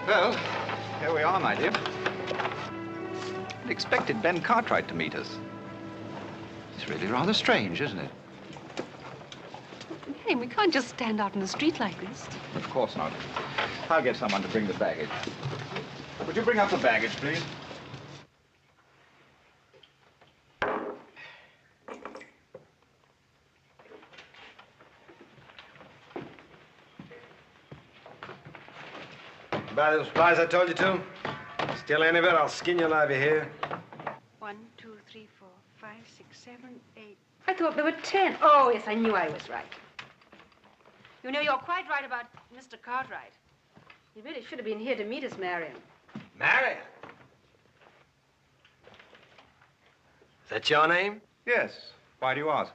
Well, here we are, my dear. I expected Ben Cartwright to meet us. It's really rather strange, isn't it? Hey, we can't just stand out in the street like this. Of course not. I'll get someone to bring the baggage. Would you bring up the baggage, please? Buy the supplies I told you to? Steal any of it, I'll skin you alive, you hear? 1, 2, 3, 4, 5, 6, 7, 8. I thought there were 10. Oh, yes, I knew I was right. You know, you're quite right about Mr. Cartwright. He really should have been here to meet us, Marion. Marion? Is that your name? Yes. Why do you ask?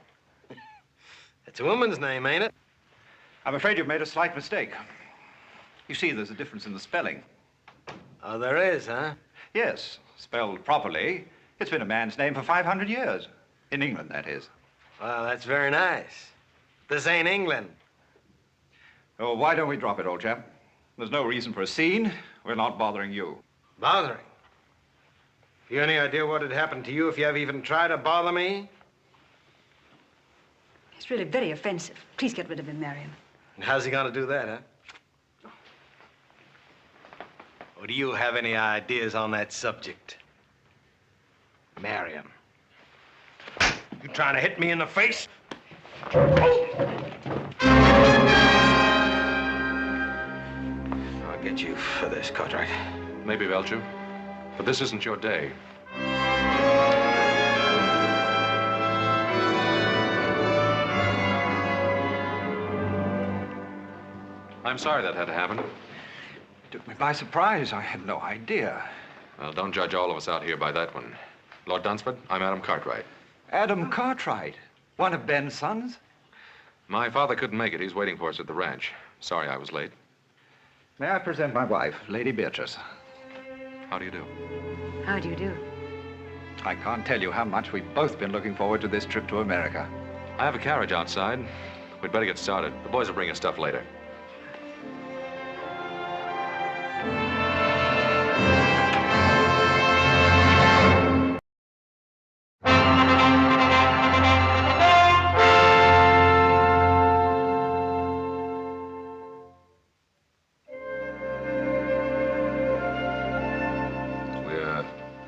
It's a woman's name, ain't it? I'm afraid you've made a slight mistake. You see, there's a difference in the spelling. Oh, there is, huh? Yes, spelled properly, it's been a man's name for 500 years. In England, that is. Well, that's very nice. This ain't England. Oh, why don't we drop it, old chap? There's no reason for a scene. We're not bothering you. Bothering? You any idea what would happen to you if you ever even tried to bother me? He's really very offensive. Please get rid of him, Marion. And how's he gonna do that, huh? Or do you have any ideas on that subject? Marion. You trying to hit me in the face? I'll get you for this, Cartwright. Maybe, Belcher, but this isn't your day. I'm sorry that had to happen. Took me by surprise. I had no idea. Well, don't judge all of us out here by that one. Lord Dunsford, I'm Adam Cartwright. Adam Cartwright? One of Ben's sons? My father couldn't make it. He's waiting for us at the ranch. Sorry I was late. May I present my wife, Lady Beatrice? How do you do? How do you do? I can't tell you how much we've both been looking forward to this trip to America. I have a carriage outside. We'd better get started. The boys will bring us stuff later.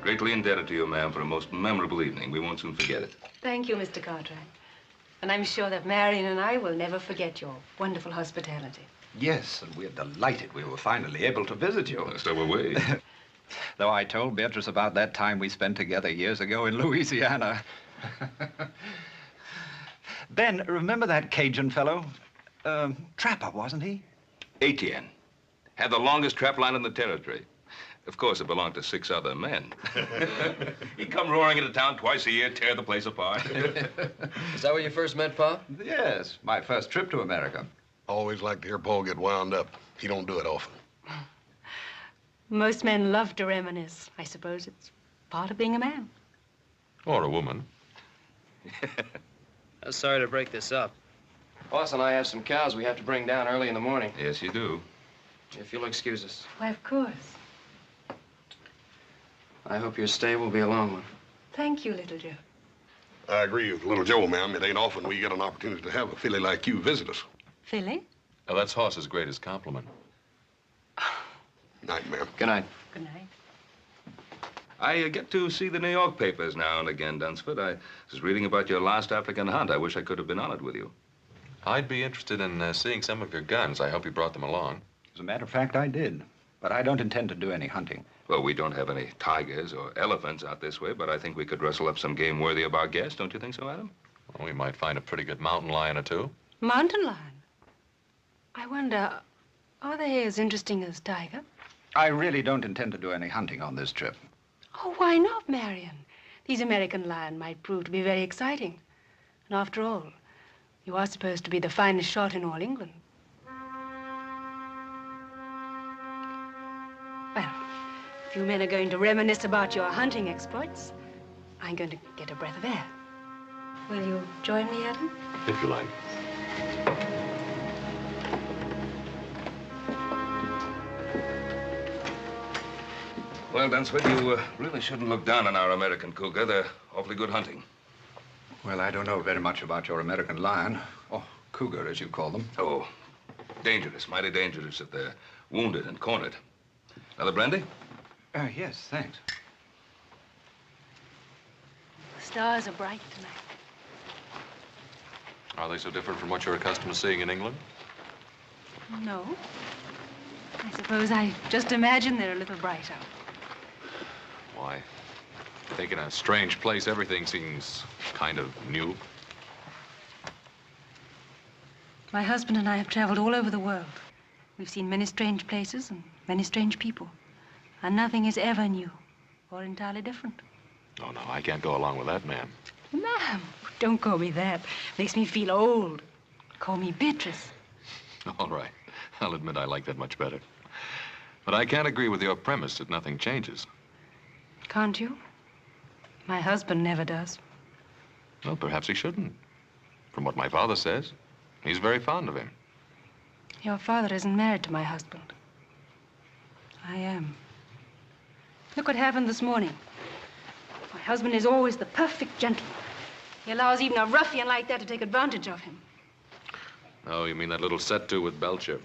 Greatly indebted to you, ma'am, for a most memorable evening. We won't soon forget it. Thank you, Mr. Cartwright. And I'm sure that Marion and I will never forget your wonderful hospitality. Yes, and we're delighted we were finally able to visit you. So were we. Though I told Beatrice about that time we spent together years ago in Louisiana. Ben, remember that Cajun fellow? Trapper, wasn't he? Etienne. Had the longest trap line in the territory. Of course, it belonged to 6 other men. He'd come roaring into town twice a year, tear the place apart. Is that where you first met Pa? Yes, my first trip to America. Always like to hear Paul get wound up. He don't do it often. Most men love to reminisce. I suppose it's part of being a man. Or a woman. I'm sorry to break this up. Boss and I have some cows we have to bring down early in the morning. Yes, you do. If you'll excuse us. Why, of course. I hope your stay will be a long one. Thank you, little Joe. I agree with little Joe, ma'am. It ain't often we get an opportunity to have a filly like you visit us. Philly? Now, that's Hoss's greatest compliment. Night, ma'am. Good night. Good night. I get to see the New York papers now and again, Dunsford. I was reading about your last African hunt. I wish I could have been on it with you. I'd be interested in seeing some of your guns. I hope you brought them along. As a matter of fact, I did. But I don't intend to do any hunting. Well, we don't have any tigers or elephants out this way, but I think we could rustle up some game worthy of our guest. Don't you think so, Adam? Well, we might find a pretty good mountain lion or two. Mountain lion? I wonder, are they as interesting as tiger? I really don't intend to do any hunting on this trip. Oh, why not, Marion? These American lion might prove to be very exciting. And after all, you are supposed to be the finest shot in all England. Well, if you men are going to reminisce about your hunting exploits, I'm going to get a breath of air. Will you join me, Adam? If you like. Well, Dunsford, you really shouldn't look down on our American cougar. They're awfully good hunting. Well, I don't know very much about your American lion, or cougar, as you call them. Oh, dangerous, mighty dangerous if they're wounded and cornered. Another brandy? Yes, thanks. The stars are bright tonight. Are they so different from what you're accustomed to seeing in England? No. I suppose I just imagine they're a little brighter. Why? I think in a strange place, everything seems kind of new. My husband and I have traveled all over the world. We've seen many strange places and many strange people. And nothing is ever new or entirely different. Oh, no, I can't go along with that, ma'am. Ma'am, don't call me that. Makes me feel old. Call me Beatrice. All right. I'll admit I like that much better. But I can't agree with your premise that nothing changes. Can't you? My husband never does. Well, perhaps he shouldn't. From what my father says, he's very fond of him. Your father isn't married to my husband. I am. Look what happened this morning. My husband is always the perfect gentleman. He allows even a ruffian like that to take advantage of him. Oh, you mean that little set-to with Belcher?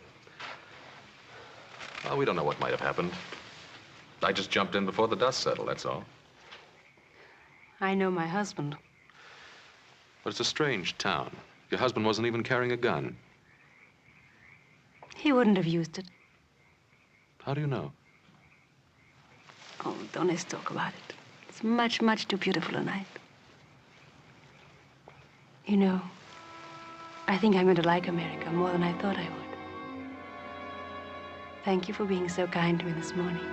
Well, we don't know what might have happened. I just jumped in before the dust settled, that's all. I know my husband. But it's a strange town. Your husband wasn't even carrying a gun. He wouldn't have used it. How do you know? Oh, don't let's talk about it. It's much, much too beautiful a night. You know, I think I'm going to like America more than I thought I would. Thank you for being so kind to me this morning.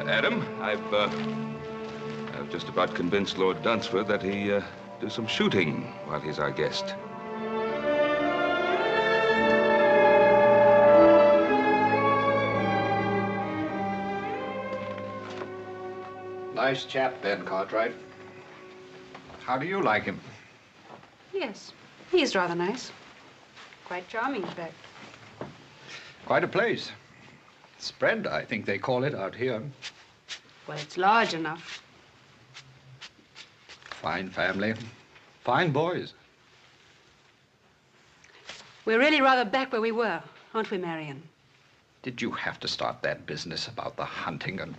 Adam, I've just about convinced Lord Dunsford that he do some shooting while he's our guest. Nice chap, Ben Cartwright. How do you like him? Yes, he's rather nice. Quite charming, in fact. Quite a place. Spread, I think they call it out here. Well, it's large enough. Fine family. Fine boys. We're really rather back where we were, aren't we, Marion? Did you have to start that business about the hunting and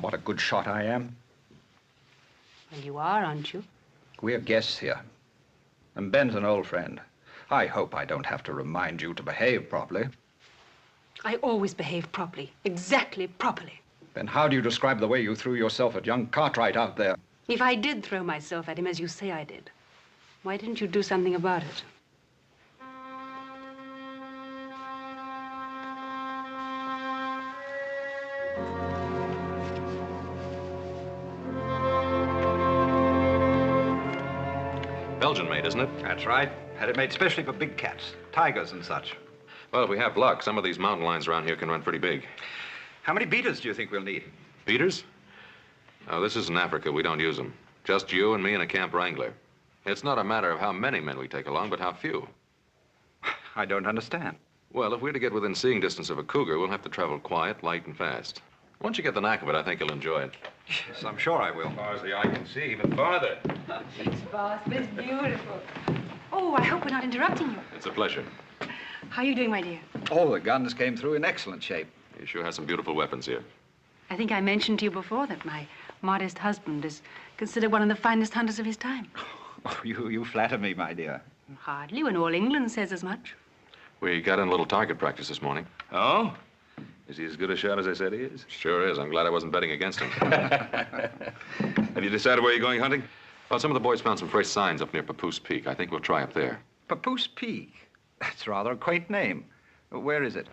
what a good shot I am? Well, you are, aren't you? We're guests here. And Ben's an old friend. I hope I don't have to remind you to behave properly. I always behave properly. Exactly properly. Then how do you describe the way you threw yourself at young Cartwright out there? If I did throw myself at him as you say I did, why didn't you do something about it? Belgian made, isn't it? That's right. Had it made specially for big cats, tigers and such. Well, if we have luck, some of these mountain lions around here can run pretty big. How many beaters do you think we'll need? Beaters? Oh, this isn't Africa. We don't use them. Just you and me and a camp wrangler. It's not a matter of how many men we take along, but how few. I don't understand. Well, if we're to get within seeing distance of a cougar, we'll have to travel quiet, light, and fast. Once you get the knack of it, I think you'll enjoy it. Yes, I'm sure I will. As far as the eye can see, even farther. Thanks, boss. But it's beautiful. Oh, I hope we're not interrupting you. It's a pleasure. How are you doing, my dear? All the guns came through in excellent shape. You sure have some beautiful weapons here. I think I mentioned to you before that my modest husband is considered one of the finest hunters of his time. Oh, you flatter me, my dear. Hardly, when all England says as much. We got in a little target practice this morning. Oh? Is he as good a shot as I said he is? Sure is. I'm glad I wasn't betting against him. Have you decided where you're going hunting? Well, some of the boys found some fresh signs up near Papoose Peak. I think we'll try up there. Papoose Peak. That's rather a quaint name. Where is it?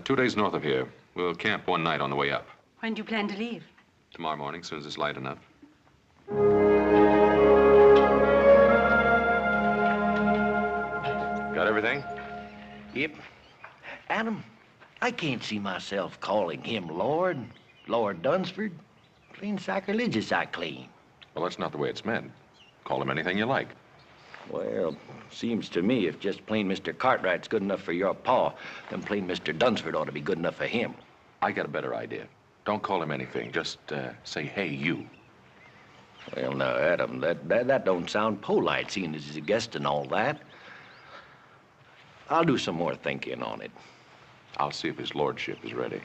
2 days north of here. We'll camp one night on the way up. When do you plan to leave? Tomorrow morning, as soon as it's light enough. Got everything? Yep. Adam, I can't see myself calling him Lord Dunsford. Clean sacrilegious, I clean. Well, that's not the way it's meant. Call him anything you like. Well, seems to me if just plain Mr. Cartwright's good enough for your pa, then plain Mr. Dunsford ought to be good enough for him. I got a better idea. Don't call him anything. Just say, hey, you. Well, now, Adam, that don't sound polite, seeing as he's a guest and all that. I'll do some more thinking on it. I'll see if his lordship is ready.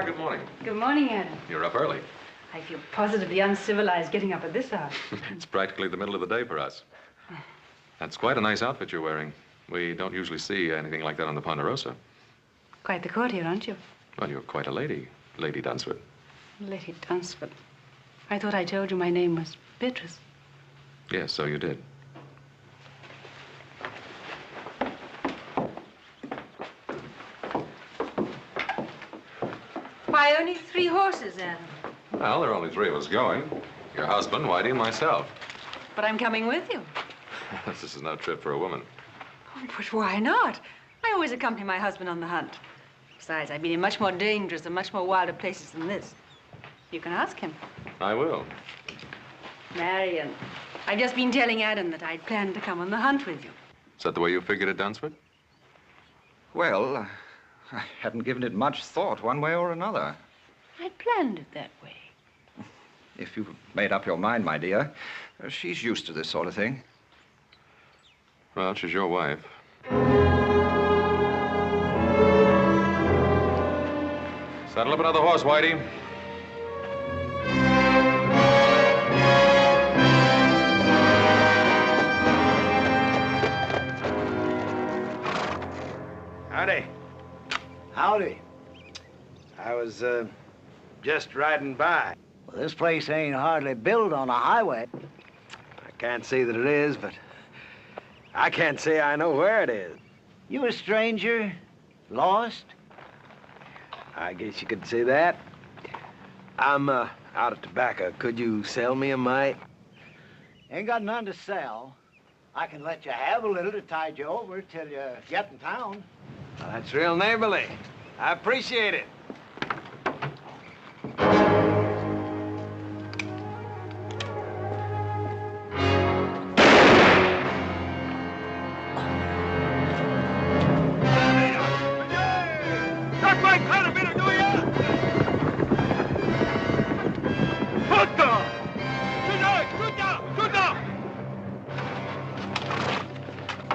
Good morning. Good morning, Adam. You're up early. I feel positively uncivilized getting up at this hour. It's practically the middle of the day for us. That's quite a nice outfit you're wearing. We don't usually see anything like that on the Ponderosa. Quite the courtier, aren't you? Well, you're quite a lady, Lady Dunsford. Lady Dunsford. I thought I told you my name was Beatrice. Yes, so you did. Why, only 3 horses, Adam? Well, there are only 3 of us going. Your husband, Whitey, and myself. But I'm coming with you. This is no trip for a woman. Oh, but why not? I always accompany my husband on the hunt. Besides, I've been in much more dangerous and much more wilder places than this. You can ask him. I will. Marion, I've just been telling Adam that I'd planned to come on the hunt with you. Is that the way you figured it, Dunsford? Well, I hadn't given it much thought one way or another. I planned it that way. If you've made up your mind, my dear, she's used to this sort of thing. Well, she's your wife. Saddle up another horse, Whitey. Howdy. Howdy. I was, just riding by. Well, this place ain't hardly built on a highway. I can't say that it is, but I can't say I know where it is. You a stranger? Lost? I guess you could say that. I'm, out of tobacco. Could you sell me a mite? Ain't got none to sell. I can let you have a little to tide you over till you get in town. Well, that's real neighborly. I appreciate it.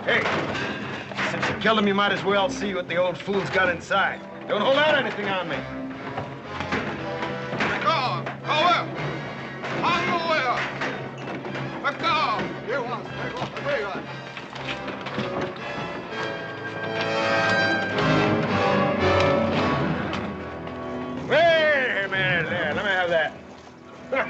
Hey, since you killed him, you might as well see what the old fool's got inside. Don't hold out anything on me. Wait a minute there. Let me have that. Well,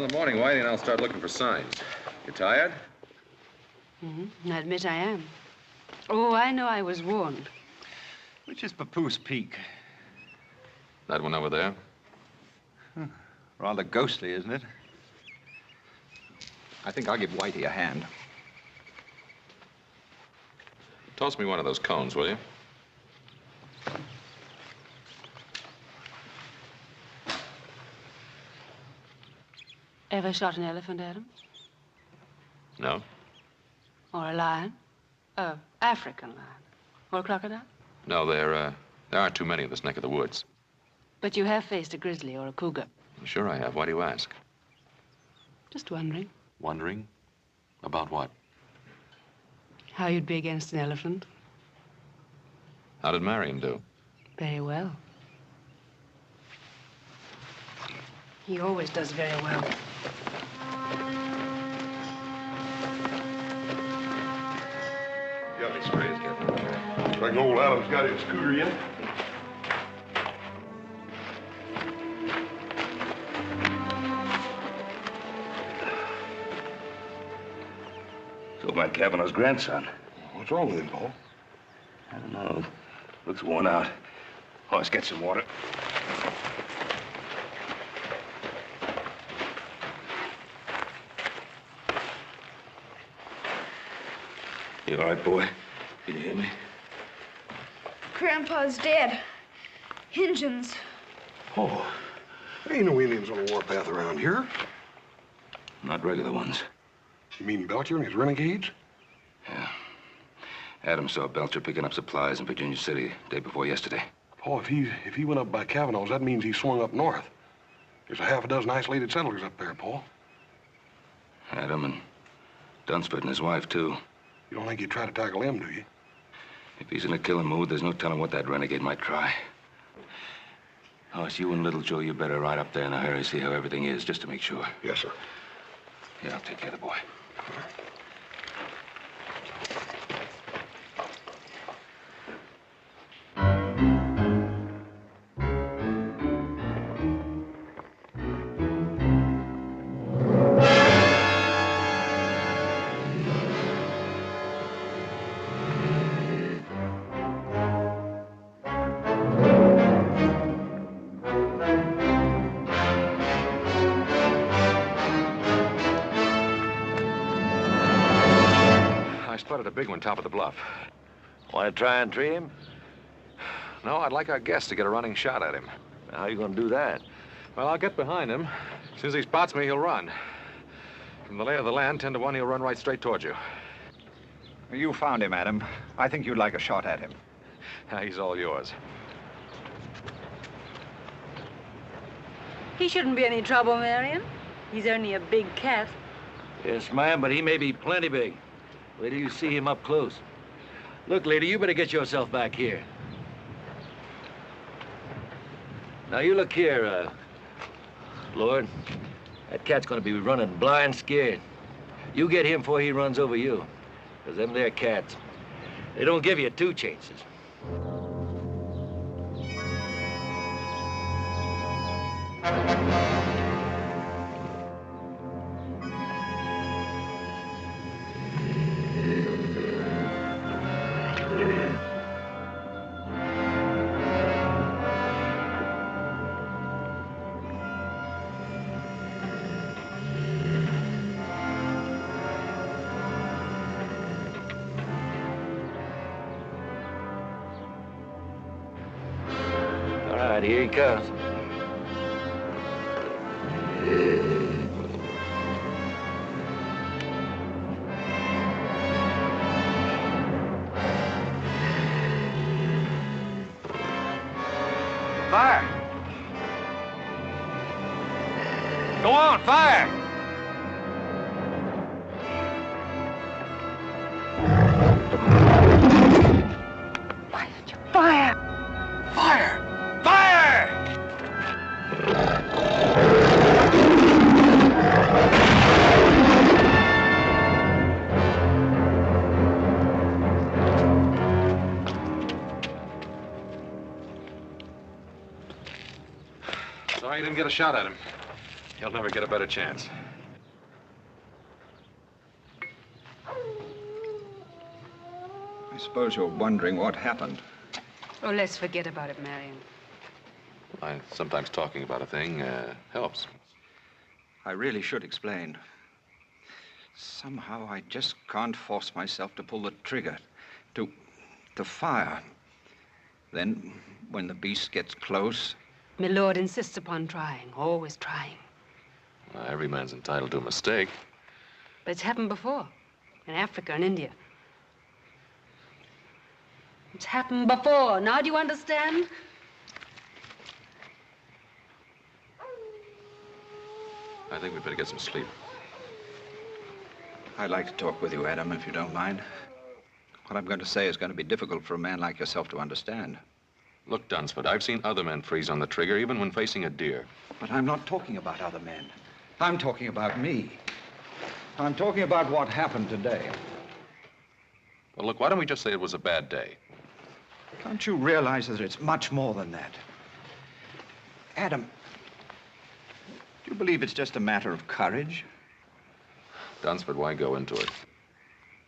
in the morning, Whitey and I'll start looking for signs. You tired? Mm-hmm. I admit I am. Oh, I know I was warned. Which is Papoose Peak? That one over there? Rather ghostly, isn't it? I think I'll give Whitey a hand. Toss me one of those cones, will you? Ever shot an elephant, Adam? No. Or a lion? A African lion? Or a crocodile? No, there aren't too many in this neck of the woods. But you have faced a grizzly or a cougar. Sure I have. Why do you ask? Just wondering Wondering? About what? how you'd be against an elephant. How did Marion do? Very well. He always does very well. You got any sprays, Captain? Like old Adam's got his scooter yet? So my Kavanaugh's grandson. What's wrong with him, Paul? I don't know. Looks worn out. Oh, let's get some water. You all right, boy? Can you hear me? Grandpa's dead. Injuns. Oh, there ain't no Indians on the warpath around here. Not regular ones. You mean Belcher and his renegades? Yeah. Adam saw Belcher picking up supplies in Virginia City day before yesterday. Paul, if he went up by Kavanaugh's, that means he swung up north. There's a half a dozen isolated settlers up there, Paul. Adam and Dunsford and his wife, too. You don't think he'd try to tackle them, do you? If he's in a killing mood, there's no telling what that renegade might try. Oh, it's you and Little Joe. You better ride up there in a hurry, see how everything is, just to make sure. Yes, sir. Yeah, I'll take care of the boy. A big one top of the bluff. Want to try and tree him? No, I'd like our guest to get a running shot at him. How are you going to do that? Well, I'll get behind him. As soon as he spots me, he'll run. From the lay of the land, 10 to 1, he'll run right straight towards you. You found him, Adam. I think you'd like a shot at him. He's all yours. He shouldn't be any trouble, Marion. He's only a big cat. Yes, ma'am, but he may be plenty big. Wait till you see him up close. Look, lady, you better get yourself back here. Now, you look here, Lord. That cat's gonna be running blind scared. You get him before he runs over you. Because them there cats, they don't give you 2 chances. Here he comes. Fire! Go on, fire! Why did you fire? Fire! Fire! Sorry you didn't get a shot at him. He'll never get a better chance. I suppose you're wondering what happened. Oh, let's forget about it, Marion. Sometimes talking about a thing helps. I really should explain. Somehow I just can't force myself to pull the trigger, to fire. Then, when the beast gets close... My lord insists upon trying, always trying. Every man's entitled to a mistake. But it's happened before, in Africa and India. It's happened before. Now do you understand? I think we'd better get some sleep. I'd like to talk with you, Adam, if you don't mind. What I'm going to say is going to be difficult for a man like yourself to understand. Look, Dunsford, I've seen other men freeze on the trigger even when facing a deer. But I'm not talking about other men. I'm talking about me. I'm talking about what happened today. Well, look, why don't we just say it was a bad day? Can't you realize that it's much more than that? Adam, do you believe it's just a matter of courage? Dunsford, why go into it?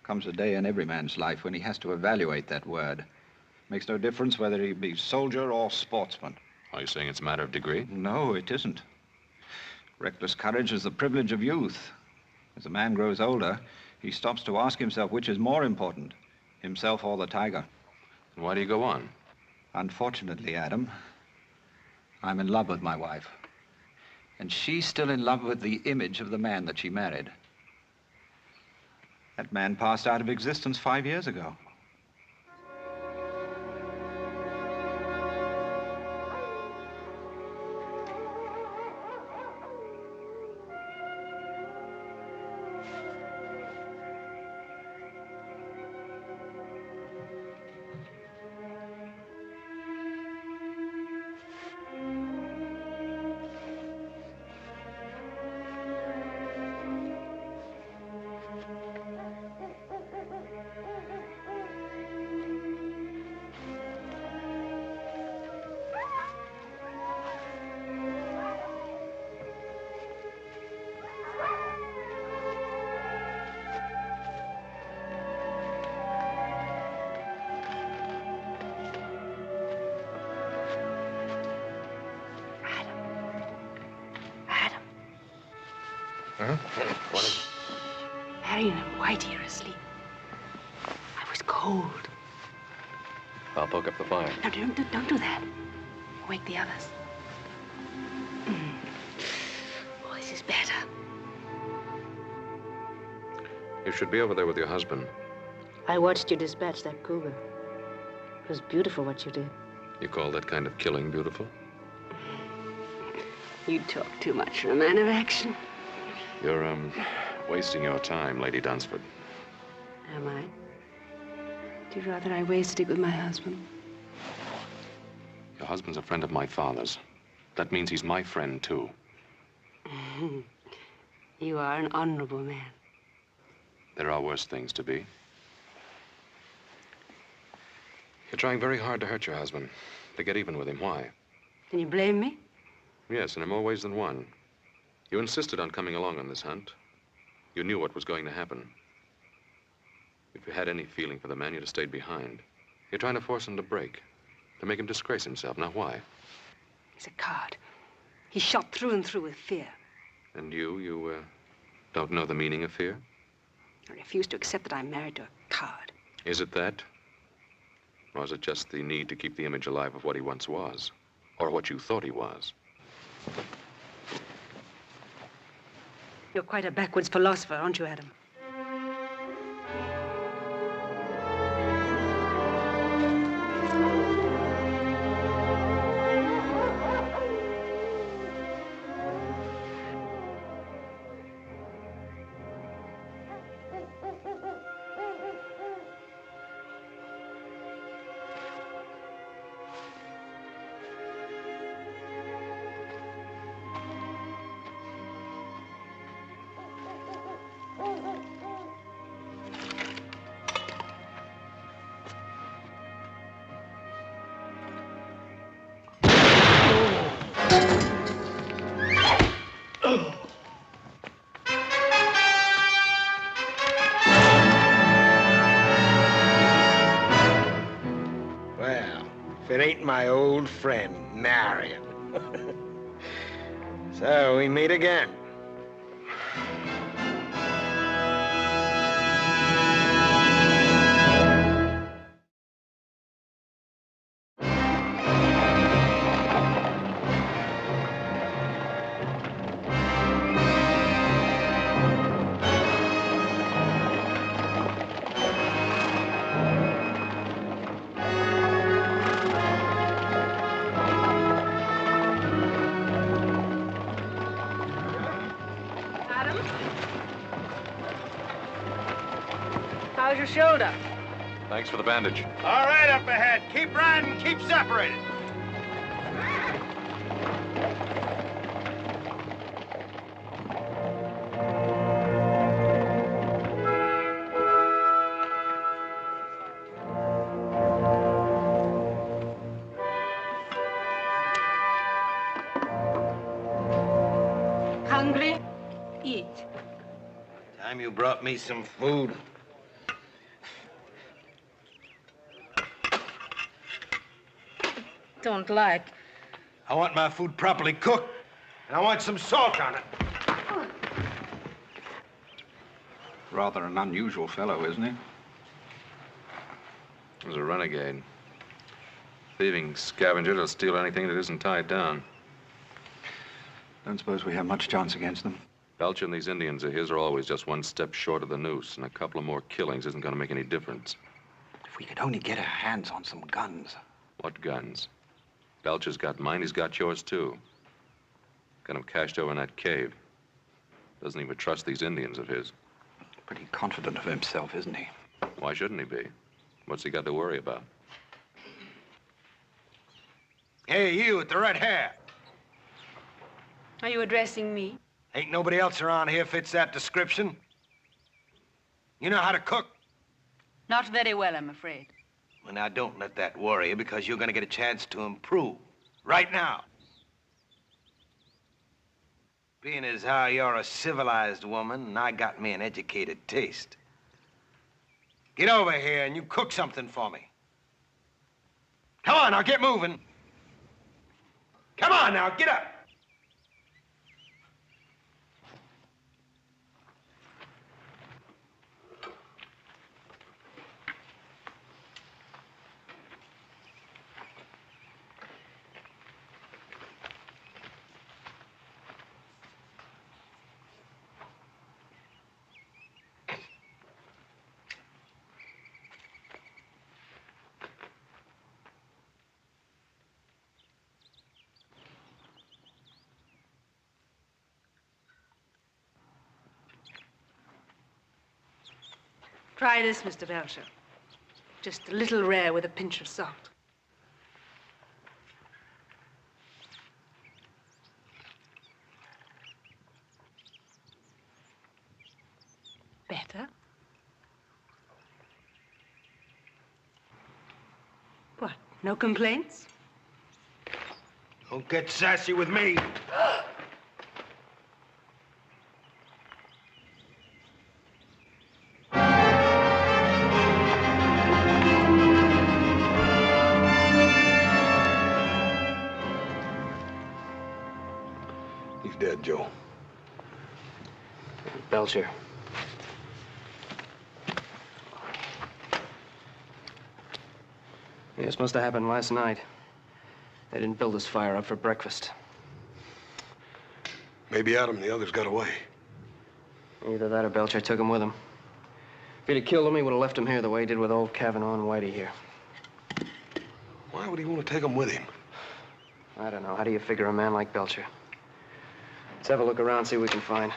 Comes a day in every man's life when he has to evaluate that word. Makes no difference whether he be soldier or sportsman. Are you saying it's a matter of degree? No, it isn't. Reckless courage is the privilege of youth. As a man grows older, he stops to ask himself which is more important, himself or the tiger. And why do you go on? Unfortunately, Adam, I'm in love with my wife. And she's still in love with the image of the man that she married. That man passed out of existence 5 years ago. Huh? What is... Marion and Whitey are asleep. I was cold. I'll poke up the fire. No, don't do that. Wake the others. Oh, this is better. You should be over there with your husband. I watched you dispatch that cougar. It was beautiful what you did. You call that kind of killing beautiful? You talk too much for a man of action. You're, wasting your time, Lady Dunsford. Am I? Do you rather I wasted it with my husband? Your husband's a friend of my father's. That means he's my friend, too. You are an honorable man. There are worse things to be. You're trying very hard to hurt your husband, to get even with him. Why? Can you blame me? Yes, and in more ways than one. You insisted on coming along on this hunt. You knew what was going to happen. If you had any feeling for the man, you'd have stayed behind. You're trying to force him to break, to make him disgrace himself. Now, why? He's a coward. He's shot through and through with fear. And you don't know the meaning of fear? I refuse to accept that I'm married to a coward. Is it that? Or is it just the need to keep the image alive of what he once was? Or what you thought he was? You're quite a backwards philosopher, aren't you, Adam? It ain't my old friend, Marion. So we meet again. How's your shoulder? Thanks for the bandage. All right, up ahead. Keep riding, keep separated. hungry? Eat. Time you brought me some food. Don't like. I want my food properly cooked, and I want some salt on it. Rather an unusual fellow, isn't he? He's a renegade. Thieving scavenger to steal anything that isn't tied down. Don't suppose we have much chance against them. Belcher and these Indians of his are always just one step short of the noose, and a couple of more killings isn't going to make any difference. If we could only get our hands on some guns. What guns? Belcher's got mine, he's got yours, too. Got him cached over in that cave. Doesn't even trust these Indians of his. Pretty confident of himself, isn't he? Why shouldn't he be? What's he got to worry about? Hey, you with the red hair. Are you addressing me? Ain't nobody else around here fits that description. You know how to cook? Not very well, I'm afraid. Well, now, don't let that worry you, because you're gonna get a chance to improve. Right now. Being as how you're a civilized woman, and I got me an educated taste. Get over here and you cook something for me. Come on, now, get moving. Come on, now, get up. Try this, Mr. Belcher. Just a little rare with a pinch of salt. Better? What, no complaints? Don't get sassy with me. He's dead, Joe. Belcher. Yeah, this must have happened last night. They didn't build this fire up for breakfast. Maybe Adam and the others got away. Either that or Belcher took him with him. If he'd have killed him, he would have left him here the way he did with old Kavanaugh and Whitey here. Why would he want to take them with him? I don't know. How do you figure a man like Belcher? Let's have a look around, see what we can find.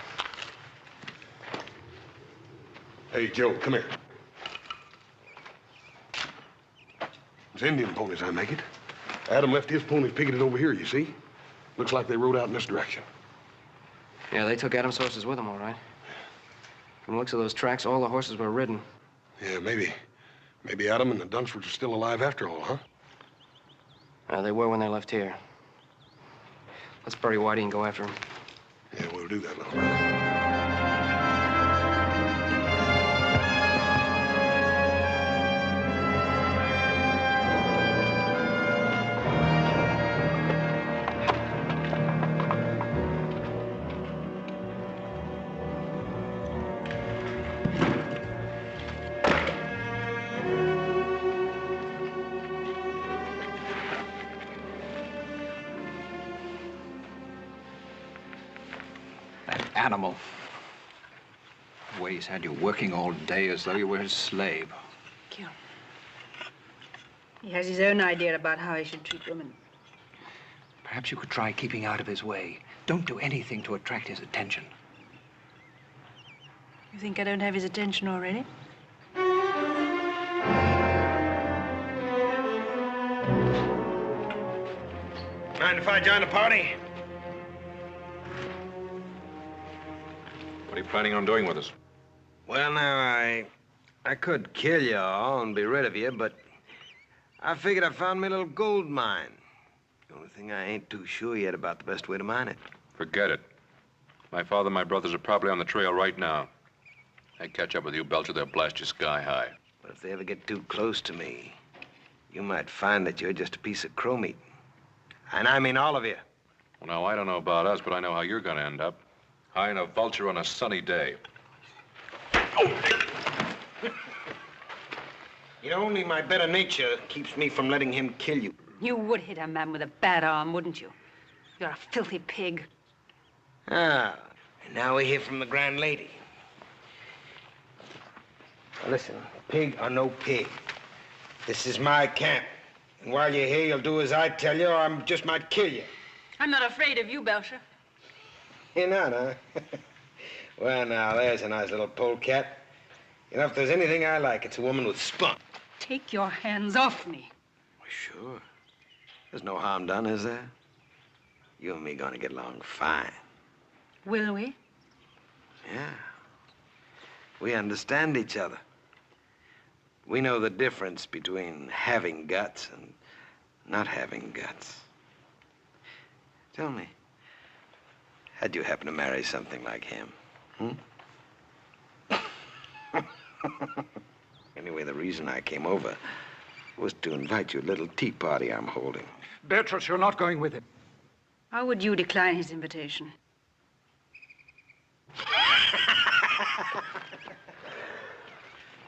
Hey, Joe, come here. It's Indian ponies, I make it. Adam left his ponies picketed over here, you see? Looks like they rode out in this direction. Yeah, they took Adam's horses with them, all right. From the looks of those tracks, all the horses were ridden. Yeah, maybe. Maybe Adam and the Dunsfords are still alive after all, huh? They were when they left here. Let's bury Whitey and go after him. Yeah, we'll do that, little brother. Animal. The way he's had you working all day as though you were his slave. Kill. He has his own idea about how he should treat women. Perhaps you could try keeping out of his way. Don't do anything to attract his attention. You think I don't have his attention already? Mind if I join the party? What are you planning on doing with us? Well, now, I could kill you all and be rid of you, but I figured I found me a little gold mine. The only thing I ain't too sure yet about the best way to mine it. Forget it. My father and my brothers are probably on the trail right now. They catch up with you, Belcher, they'll blast you sky high. But if they ever get too close to me, you might find that you're just a piece of crow meat. And I mean all of you. Well, now, I don't know about us, but I know how you're going to end up. High in a vulture on a sunny day. You know, only my better nature keeps me from letting him kill you. You would hit a man with a bad arm, wouldn't you? You're a filthy pig. Ah, and now we hear from the grand lady. Now listen, pig or no pig, this is my camp. And while you're here, you'll do as I tell you, or I just might kill you. I'm not afraid of you, Belcher. You're not, huh? Well, now, there's a nice little polecat. You know, if there's anything I like, it's a woman with spunk. Take your hands off me. Well, sure. There's no harm done, is there? You and me gonna get along fine. Will we? Yeah. We understand each other. We know the difference between having guts and not having guts. Tell me, how'd you happen to marry something like him? Anyway, the reason I came over was to invite you to a little tea party I'm holding. Beatrice, you're not going with him. How would you decline his invitation?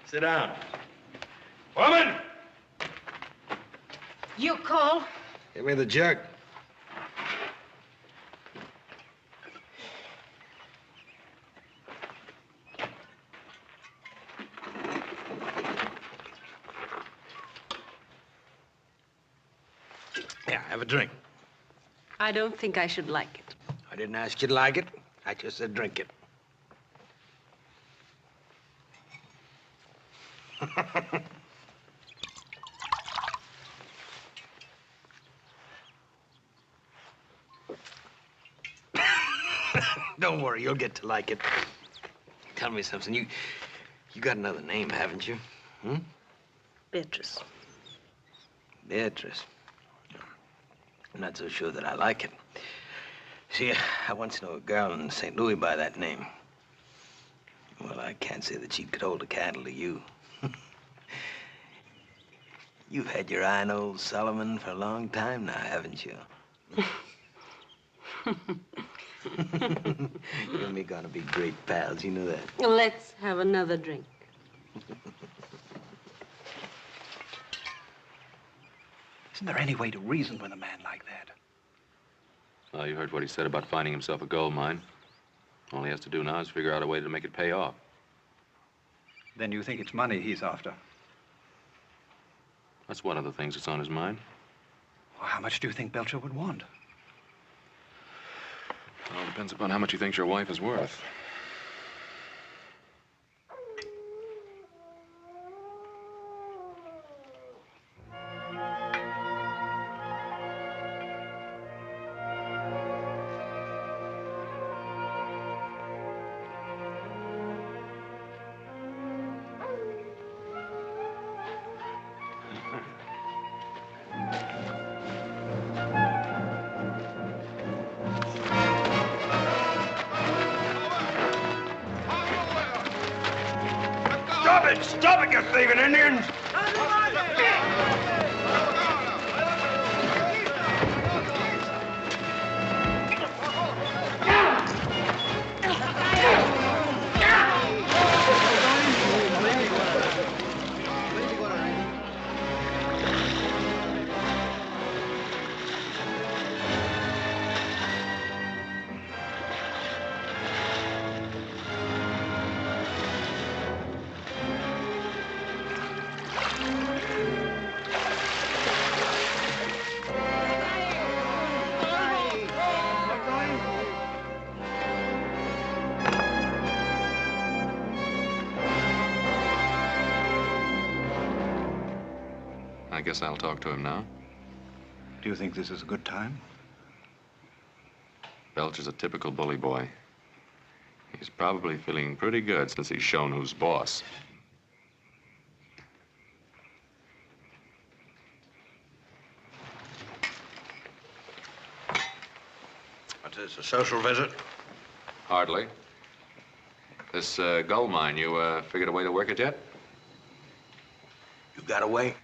Sit down. Woman! You call? Give me the jug. Yeah, have a drink. I don't think I should like it. I didn't ask you to like it. I just said drink it. Don't worry, you'll get to like it. Tell me something. You got another name, haven't you? Beatrice. Beatrice. I'm not so sure that I like it. See, I once knew a girl in St. Louis by that name. Well, I can't say that she could hold a candle to you. You've had your eye on old Solomon for a long time now, haven't you? You and me gonna be great pals, you know that? Let's have another drink. Isn't there any way to reason with a man like that? Well, you heard what he said about finding himself a gold mine. All he has to do now is figure out a way to make it pay off. Then you think it's money he's after? That's one of the things that's on his mind. Well, how much do you think Belcher would want? It all depends upon how much he thinks your wife is worth. Stop it, you thieving Indians! I guess I'll talk to him now. Do you think this is a good time? Belcher's a typical bully boy. He's probably feeling pretty good since he's shown who's boss. What's this, a social visit? Hardly. This gold mine, you figured a way to work it yet? You got away?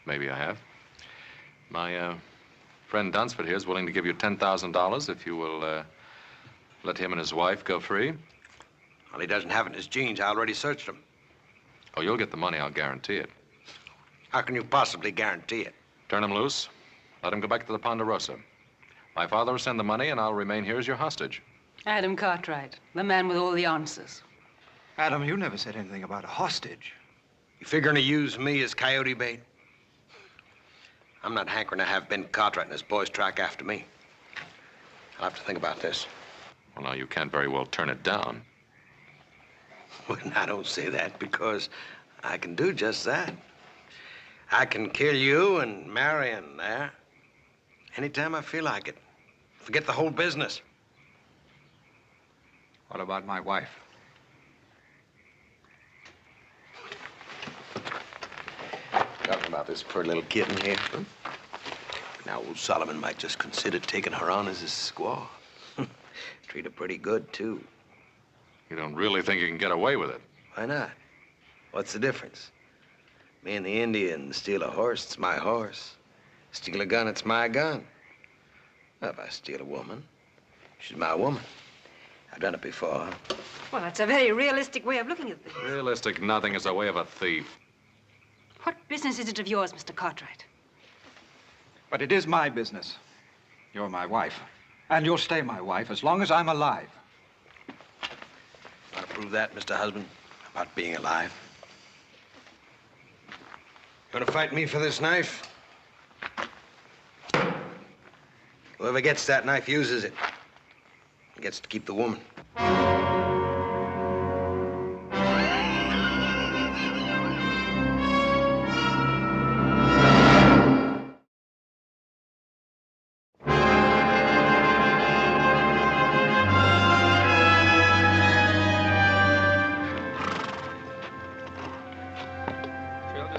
Maybe I have. My friend Dunsford here is willing to give you $10,000 if you will let him and his wife go free. Well, he doesn't have it in his jeans. I already searched him. Oh, you'll get the money, I'll guarantee it. How can you possibly guarantee it? Turn him loose. Let him go back to the Ponderosa. My father will send the money, and I'll remain here as your hostage. Adam Cartwright, the man with all the answers. Adam, you never said anything about a hostage. You figuring to use me as coyote bait? I'm not hankering to have Ben Cartwright and his boys track after me. I'll have to think about this. Well, now, you can't very well turn it down. Well, I don't say that because I can do just that. I can kill you and Marion there anytime I feel like it. Forget the whole business. What about my wife? Talking about this poor little kitten here. Huh? Now, old Solomon might just consider taking her on as his squaw. Treat her pretty good, too. You don't really think you can get away with it? Why not? What's the difference? Me and the Indian steal a horse, it's my horse. Steal a gun, it's my gun. Well, if I steal a woman, she's my woman. I've done it before. Well, that's a very realistic way of looking at things. Realistic nothing is the way of a thief. What business is it of yours, Mr. Cartwright? But it is my business. You're my wife. And you'll stay my wife as long as I'm alive. Want to prove that, Mr. Husband? About being alive? Gonna fight me for this knife? Whoever gets that knife uses it. He gets to keep the woman.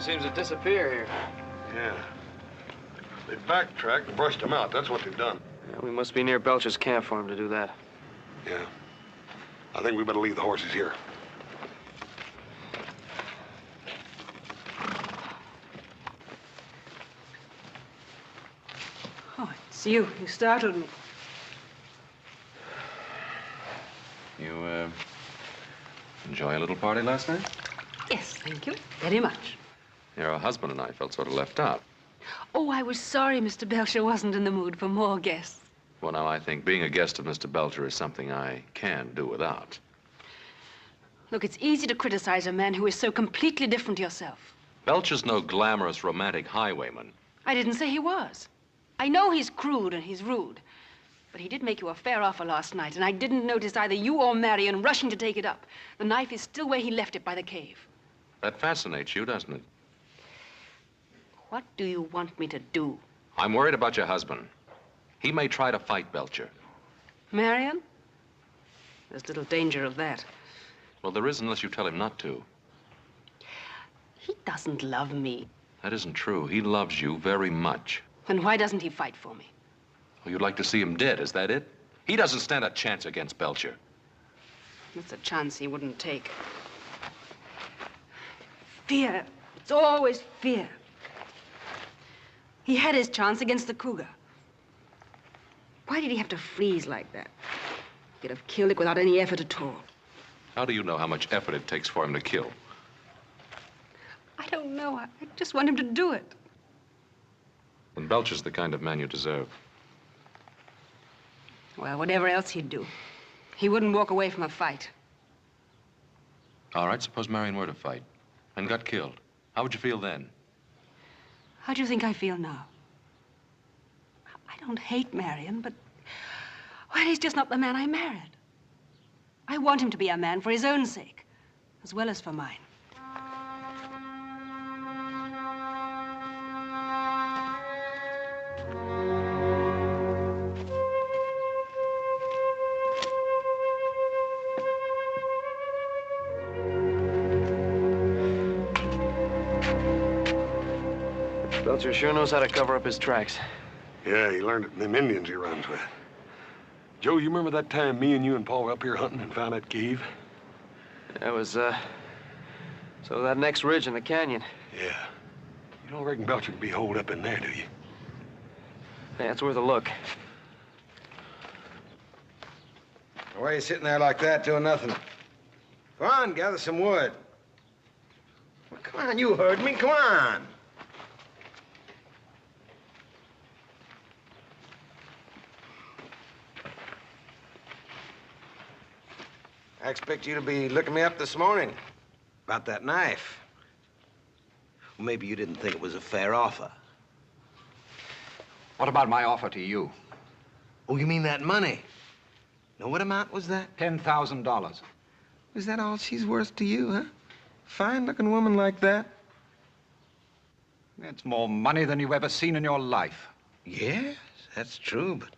Seems to disappear here. Yeah. They backtracked and brushed him out. That's what they've done. Yeah, we must be near Belcher's camp for him to do that. Yeah. I think we better leave the horses here. Oh, it's you. You startled me. You, enjoy a little party last night? Yes, thank you. Very much. Your husband and I felt sort of left out. Oh, I was sorry Mr. Belcher wasn't in the mood for more guests. Well, now, I think being a guest of Mr. Belcher is something I can do without. Look, it's easy to criticize a man who is so completely different to yourself. Belcher's no glamorous, romantic highwayman. I didn't say he was. I know he's crude and he's rude. But he did make you a fair offer last night, and I didn't notice either you or Marion rushing to take it up. The knife is still where he left it by the cave. That fascinates you, doesn't it? What do you want me to do? I'm worried about your husband. He may try to fight Belcher. Marion? There's little danger of that. Well, there is unless you tell him not to. He doesn't love me. That isn't true. He loves you very much. Then why doesn't he fight for me? Oh, you'd like to see him dead, is that it? He doesn't stand a chance against Belcher. That's a chance he wouldn't take. Fear. It's always fear. He had his chance against the cougar. Why did he have to freeze like that? He could have killed it without any effort at all. How do you know how much effort it takes for him to kill? I don't know. I just want him to do it. Then Belcher's the kind of man you deserve. Well, whatever else he'd do, he wouldn't walk away from a fight. All right, suppose Marion were to fight and got killed. How would you feel then? How do you think I feel now? I don't hate Marion, but... well, he's just not the man I married. I want him to be a man for his own sake, as well as for mine. Belcher sure knows how to cover up his tracks. Yeah, he learned it from them Indians he runs with. Joe, you remember that time me and you and Paul were up here hunting and found that cave? That was, so that next ridge in the canyon. Yeah. You don't reckon Belcher could be holed up in there, do you? Yeah, it's worth a look. Why are you sitting there like that doing nothing? Come on, gather some wood. Well, come on, you heard me. Come on. I expect you to be looking me up this morning about that knife. Well, maybe you didn't think it was a fair offer. What about my offer to you? Oh, you mean that money? Now, what amount was that? $10,000. Is that all she's worth to you, huh? Fine-looking woman like that? It's more money than you've ever seen in your life. Yes, that's true, but...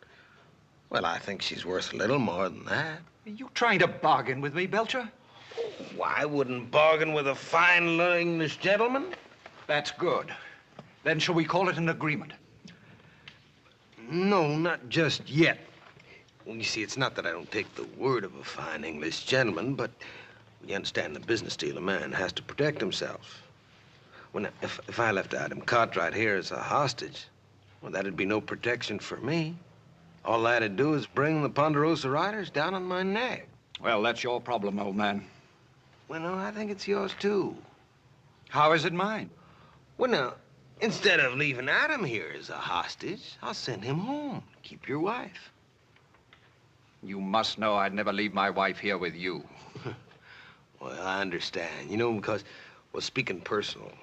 Well, I think she's worth a little more than that. Are you trying to bargain with me, Belcher? Oh, I wouldn't bargain with a fine English gentleman. That's good. Then shall we call it an agreement? No, not just yet. Well, you see, it's not that I don't take the word of a fine English gentleman, but you understand the business deal, a man has to protect himself. Well, now, if I left Adam Cartwright here as a hostage, well, that'd be no protection for me. All that'd do is bring the Ponderosa Riders down on my neck. Well, that's your problem, old man. Well, no, I think it's yours, too. How is it mine? Well, now, instead of leaving Adam here as a hostage, I'll send him home. Keep your wife. You must know I'd never leave my wife here with you. Well, I understand. You know, because, well, speaking personal,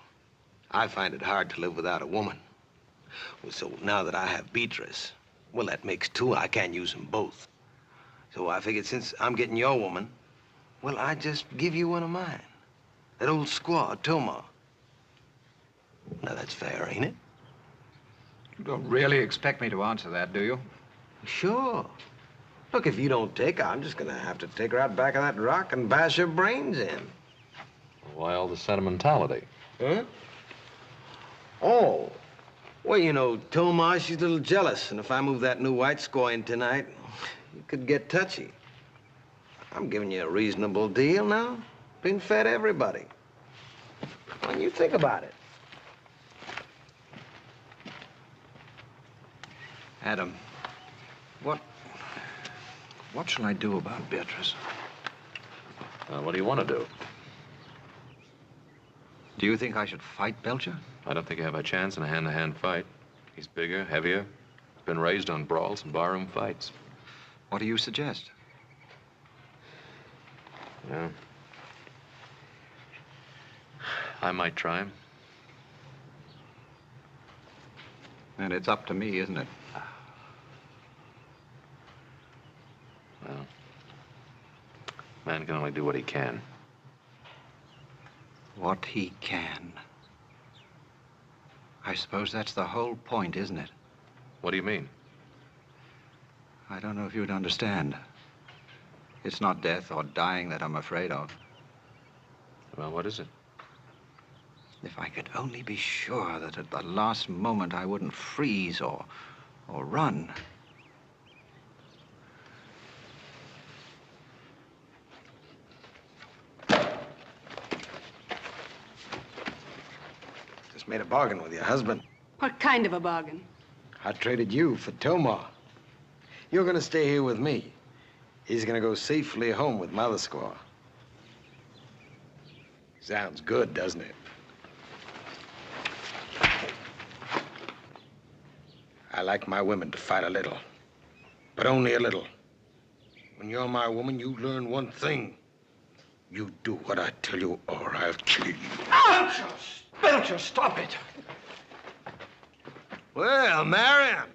I find it hard to live without a woman. Well, so now that I have Beatrice, well, that makes two. I can't use them both. So I figured since I'm getting your woman, well, I just give you one of mine. That old squaw, Toma. Now, that's fair, ain't it? You don't really expect me to answer that, do you? Sure. Look, if you don't take her, I'm just gonna have to take her out back of that rock and bash her brains in. Why all the sentimentality? Huh? Oh. Well, you know, Toma, she's a little jealous, and if I move that new white squaw in tonight, it could get touchy. I'm giving you a reasonable deal now. Being fed everybody. When you think about it. Adam, what shall I do about Beatrice? What do you want to do? Do you think I should fight Belcher? I don't think you have a chance in a hand-to-hand fight. He's bigger, heavier, been raised on brawls and barroom fights. What do you suggest? Yeah. I might try him. And it's up to me, isn't it? Well, man can only do what he can. What he can. I suppose that's the whole point, isn't it? What do you mean? I don't know if you'd understand. It's not death or dying that I'm afraid of. Well, what is it? If I could only be sure that at the last moment I wouldn't freeze or run. Just made a bargain with your husband. What kind of a bargain? I traded you for Toma. You're gonna stay here with me. He's gonna go safely home with Mother Squaw. Sounds good, doesn't it? I like my women to fight a little, but only a little. When you're my woman, you learn one thing. You do what I tell you, or I'll kill you. Belcher! Belcher, stop it! Well, Marion,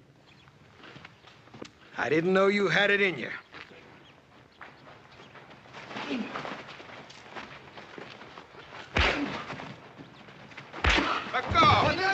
I didn't know you had it in you. Let go! Let go!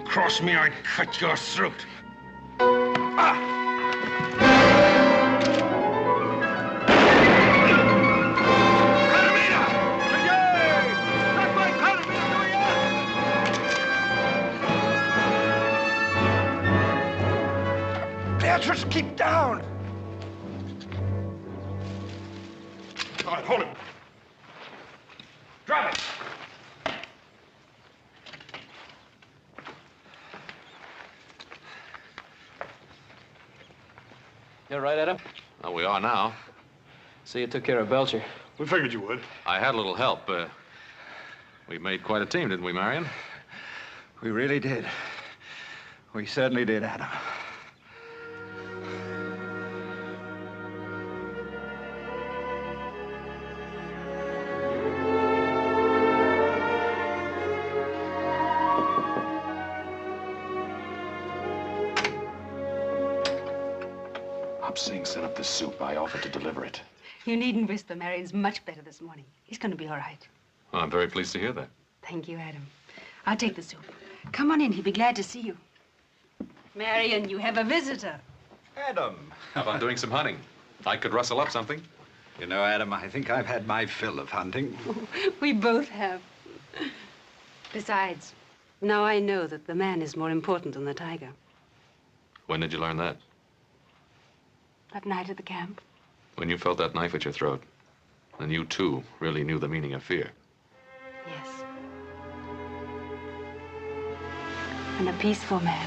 cross me, I'd cut your throat. Beatrice, keep down! All right, hold him. Drop it! You all right, Adam? Well, we are now. So you took care of Belcher. We figured you would. I had a little help. We made quite a team, didn't we, Marion? We really did. We certainly did, Adam. Hobsing sent up the soup. I offered to deliver it. You needn't whisper. Marion's much better this morning. He's going to be all right. Well, I'm very pleased to hear that. Thank you, Adam. I'll take the soup. Come on in. He'll be glad to see you. Marion, you have a visitor. Adam. How about doing some hunting? I could rustle up something. You know, Adam, I think I've had my fill of hunting. We both have. Besides, now I know that the man is more important than the tiger. When did you learn that? That night at the camp. When you felt that knife at your throat. And you, too, really knew the meaning of fear. Yes. And a peaceful man,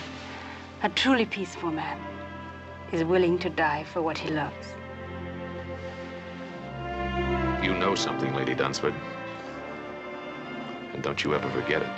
a truly peaceful man, is willing to die for what he loves. You know something, Lady Dunsford. And don't you ever forget it.